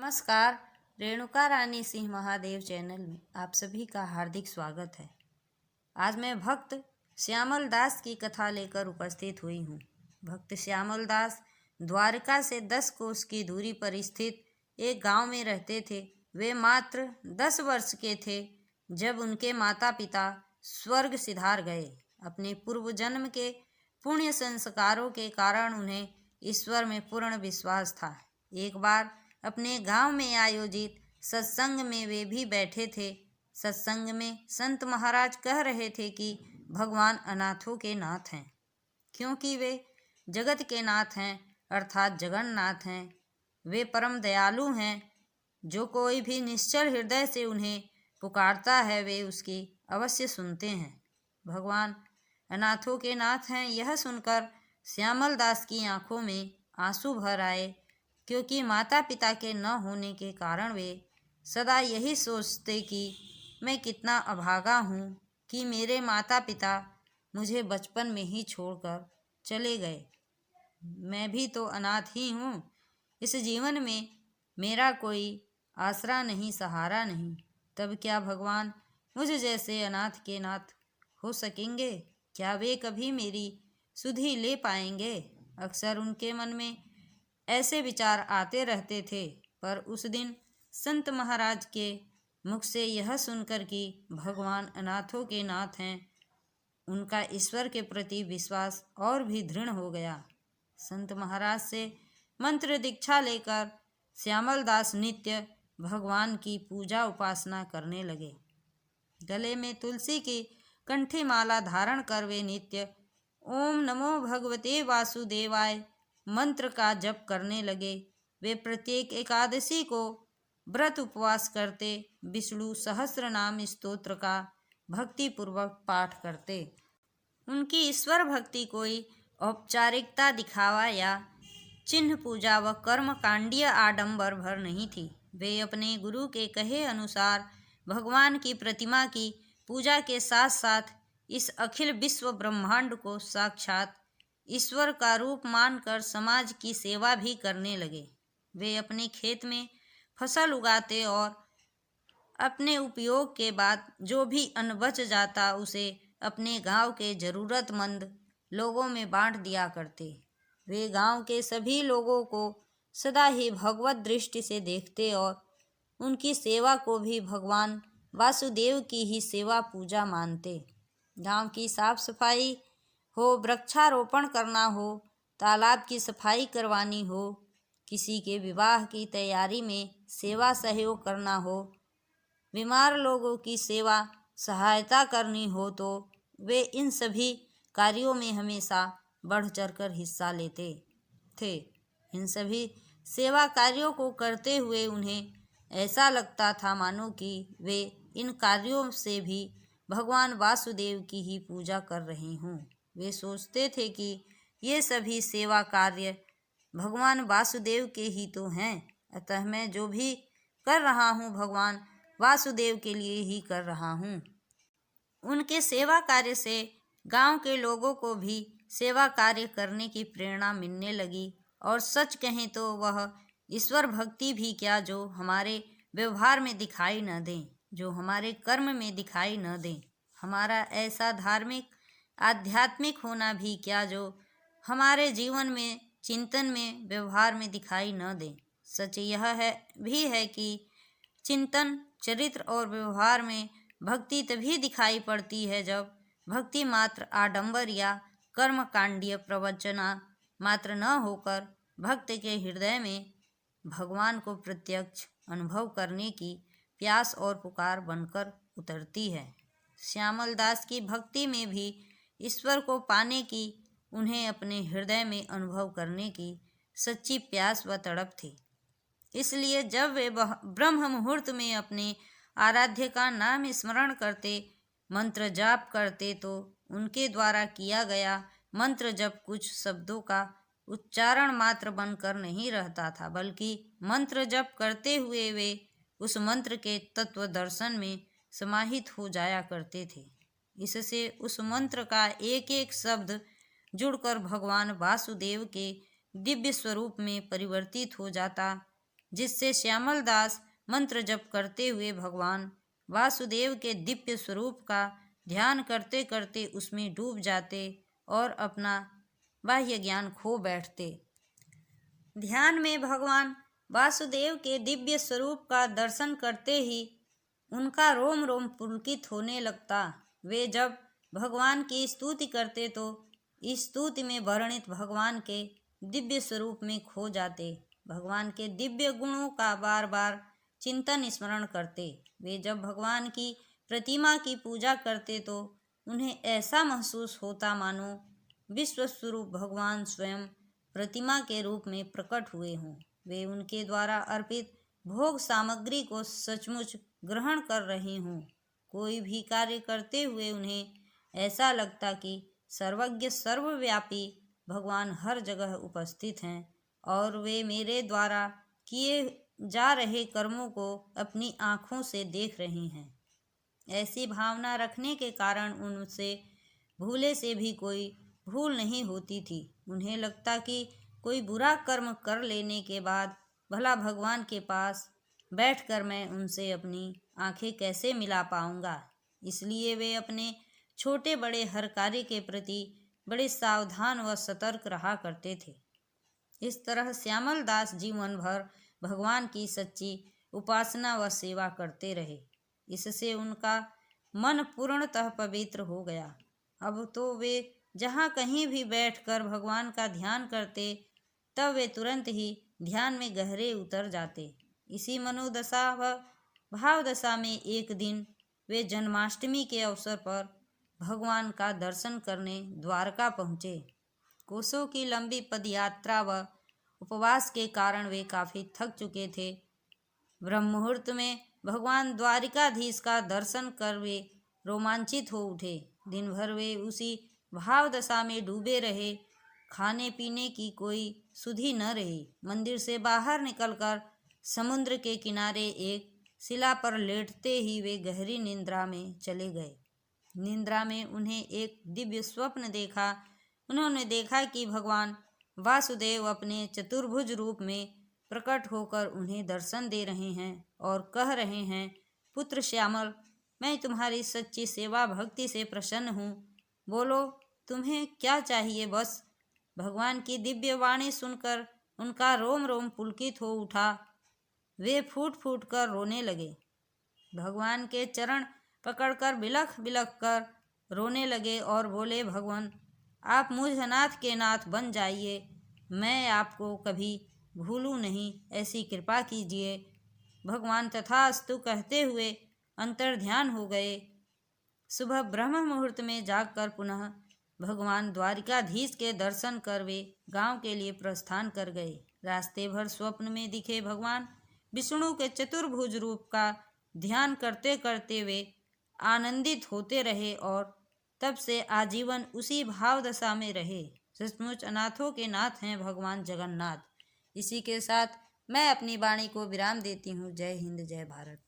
नमस्कार। रेणुका रानी सिंह महादेव चैनल में आप सभी का हार्दिक स्वागत है। आज मैं भक्त श्यामल दास की कथा लेकर उपस्थित हुई हूँ। भक्त श्यामल दास द्वारका से 10 कोस की दूरी पर स्थित एक गांव में रहते थे। वे मात्र 10 वर्ष के थे जब उनके माता पिता स्वर्ग सिधार गए। अपने पूर्व जन्म के पुण्य संस्कारों के कारण उन्हें ईश्वर में पूर्ण विश्वास था। एक बार अपने गांव में आयोजित सत्संग में वे भी बैठे थे। सत्संग में संत महाराज कह रहे थे कि भगवान अनाथों के नाथ हैं, क्योंकि वे जगत के नाथ हैं, अर्थात जगन्नाथ हैं। वे परम दयालु हैं। जो कोई भी निश्चल हृदय से उन्हें पुकारता है वे उसकी अवश्य सुनते हैं। भगवान अनाथों के नाथ हैं, यह सुनकर श्यामल दास की आंखों में आंसू भर आए, क्योंकि माता पिता के न होने के कारण वे सदा यही सोचते कि मैं कितना अभागा हूँ कि मेरे माता पिता मुझे बचपन में ही छोड़कर चले गए। मैं भी तो अनाथ ही हूँ। इस जीवन में मेरा कोई आसरा नहीं, सहारा नहीं। तब क्या भगवान मुझ जैसे अनाथ के नाथ हो सकेंगे? क्या वे कभी मेरी सुधि ले पाएंगे? अक्सर उनके मन में ऐसे विचार आते रहते थे। पर उस दिन संत महाराज के मुख से यह सुनकर कि भगवान अनाथों के नाथ हैं, उनका ईश्वर के प्रति विश्वास और भी दृढ़ हो गया। संत महाराज से मंत्र दीक्षा लेकर श्यामल दास नित्य भगवान की पूजा उपासना करने लगे। गले में तुलसी की कंठी माला धारण कर वे नित्य ओम नमो भगवते वासुदेवाय मंत्र का जप करने लगे। वे प्रत्येक एकादशी को व्रत उपवास करते, विष्णु सहस्र नाम स्तोत्र का भक्तिपूर्वक पाठ करते। उनकी ईश्वर भक्ति कोई औपचारिकता, दिखावा या चिन्ह पूजा व कर्म कांडीय आडंबर भर नहीं थी। वे अपने गुरु के कहे अनुसार भगवान की प्रतिमा की पूजा के साथ साथ इस अखिल विश्व ब्रह्मांड को साक्षात ईश्वर का रूप मानकर समाज की सेवा भी करने लगे। वे अपने खेत में फसल उगाते और अपने उपयोग के बाद जो भी अन्न बच जाता उसे अपने गांव के जरूरतमंद लोगों में बांट दिया करते। वे गांव के सभी लोगों को सदा ही भगवत दृष्टि से देखते और उनकी सेवा को भी भगवान वासुदेव की ही सेवा पूजा मानते। गांव की साफ सफाई हो, वृक्षारोपण करना हो, तालाब की सफाई करवानी हो, किसी के विवाह की तैयारी में सेवा सहयोग करना हो, बीमार लोगों की सेवा सहायता करनी हो, तो वे इन सभी कार्यों में हमेशा बढ़ चढ़कर हिस्सा लेते थे। इन सभी सेवा कार्यों को करते हुए उन्हें ऐसा लगता था मानो कि वे इन कार्यों से भी भगवान वासुदेव की ही पूजा कर रहे हों। वे सोचते थे कि ये सभी सेवा कार्य भगवान वासुदेव के ही तो हैं, अतः मैं जो भी कर रहा हूँ भगवान वासुदेव के लिए ही कर रहा हूँ। उनके सेवा कार्य से गांव के लोगों को भी सेवा कार्य करने की प्रेरणा मिलने लगी। और सच कहें तो वह ईश्वर भक्ति भी क्या जो हमारे व्यवहार में दिखाई न दें, जो हमारे कर्म में दिखाई न दें, हमारा ऐसा धार्मिक आध्यात्मिक होना भी क्या जो हमारे जीवन में, चिंतन में, व्यवहार में दिखाई न दें। सच यह है कि चिंतन, चरित्र और व्यवहार में भक्ति तभी दिखाई पड़ती है जब भक्ति मात्र आडंबर या कर्म कांडीय प्रवचना मात्र न होकर भक्त के हृदय में भगवान को प्रत्यक्ष अनुभव करने की प्यास और पुकार बनकर उतरती है। श्यामल दास की भक्ति में भी ईश्वर को पाने की, उन्हें अपने हृदय में अनुभव करने की सच्ची प्यास व तड़प थी। इसलिए जब वे ब्रह्म मुहूर्त में अपने आराध्य का नाम स्मरण करते, मंत्र जाप करते, तो उनके द्वारा किया गया मंत्र जब कुछ शब्दों का उच्चारण मात्र बनकर नहीं रहता था, बल्कि मंत्र जप करते हुए वे उस मंत्र के तत्व दर्शन में समाहित हो जाया करते थे। इससे उस मंत्र का एक एक शब्द जुड़कर भगवान वासुदेव के दिव्य स्वरूप में परिवर्तित हो जाता जिससे श्यामल दास मंत्र जप करते हुए भगवान वासुदेव के दिव्य स्वरूप का ध्यान करते करते उसमें डूब जाते और अपना बाह्य ज्ञान खो बैठते। ध्यान में भगवान वासुदेव के दिव्य स्वरूप का दर्शन करते ही उनका रोम रोम पुलकित होने लगता। वे जब भगवान की स्तुति करते तो इस स्तुति में वर्णित भगवान के दिव्य स्वरूप में खो जाते। भगवान के दिव्य गुणों का बार बार चिंतन स्मरण करते। वे जब भगवान की प्रतिमा की पूजा करते तो उन्हें ऐसा महसूस होता मानो विश्व स्वरूप भगवान स्वयं प्रतिमा के रूप में प्रकट हुए हों। वे उनके द्वारा अर्पित भोग सामग्री को सचमुच ग्रहण कर रहे हों। कोई भी कार्य करते हुए उन्हें ऐसा लगता कि सर्वज्ञ सर्वव्यापी भगवान हर जगह उपस्थित हैं और वे मेरे द्वारा किए जा रहे कर्मों को अपनी आँखों से देख रहे हैं। ऐसी भावना रखने के कारण उनसे भूले से भी कोई भूल नहीं होती थी। उन्हें लगता कि कोई बुरा कर्म कर लेने के बाद भला भगवान के पास बैठकर मैं उनसे अपनी आंखें कैसे मिला पाऊंगा। इसलिए वे अपने छोटे बड़े हर कार्य के प्रति बड़े सावधान व सतर्क रहा करते थे। इस तरह श्यामल दास जीवन भर भगवान की सच्ची उपासना व सेवा करते रहे। इससे उनका मन पूर्णतः पवित्र हो गया। अब तो वे जहाँ कहीं भी बैठकर भगवान का ध्यान करते तब वे तुरंत ही ध्यान में गहरे उतर जाते। इसी मनोदशा व भावदशा में एक दिन वे जन्माष्टमी के अवसर पर भगवान का दर्शन करने द्वारका पहुँचे। कोसों की लंबी पदयात्रा व उपवास के कारण वे काफ़ी थक चुके थे। ब्रह्म मुहूर्त में भगवान द्वारिकाधीश का दर्शन कर वे रोमांचित हो उठे। दिन भर वे उसी भाव दशा में डूबे रहे। खाने पीने की कोई सुधि न रही। मंदिर से बाहर निकलकर समुद्र के किनारे एक शिला पर लेटते ही वे गहरी निद्रा में चले गए। निद्रा में उन्हें एक दिव्य स्वप्न देखा। उन्होंने देखा कि भगवान वासुदेव अपने चतुर्भुज रूप में प्रकट होकर उन्हें दर्शन दे रहे हैं और कह रहे हैं, पुत्र श्यामल, मैं तुम्हारी सच्ची सेवा भक्ति से प्रसन्न हूँ। बोलो, तुम्हें क्या चाहिए? बस भगवान की दिव्य वाणी सुनकर उनका रोम रोम पुलकित हो उठा। वे फूट फूट कर रोने लगे। भगवान के चरण पकड़कर बिलख बिलख कर रोने लगे और बोले, भगवान, आप मुझ अनाथ के नाथ बन जाइए। मैं आपको कभी भूलूं नहीं, ऐसी कृपा कीजिए। भगवान तथास्तु कहते हुए अंतर्ध्यान हो गए। सुबह ब्रह्म मुहूर्त में जागकर पुनः भगवान द्वारिकाधीश के दर्शन कर वे गांव के लिए प्रस्थान कर गए। रास्ते भर स्वप्न में दिखे भगवान विष्णु के चतुर्भुज रूप का ध्यान करते करते वे आनंदित होते रहे और तब से आजीवन उसी भाव दशा में रहे। सचमुच अनाथों के नाथ हैं भगवान जगन्नाथ। इसी के साथ मैं अपनी वाणी को विराम देती हूँ। जय हिंद, जय भारत।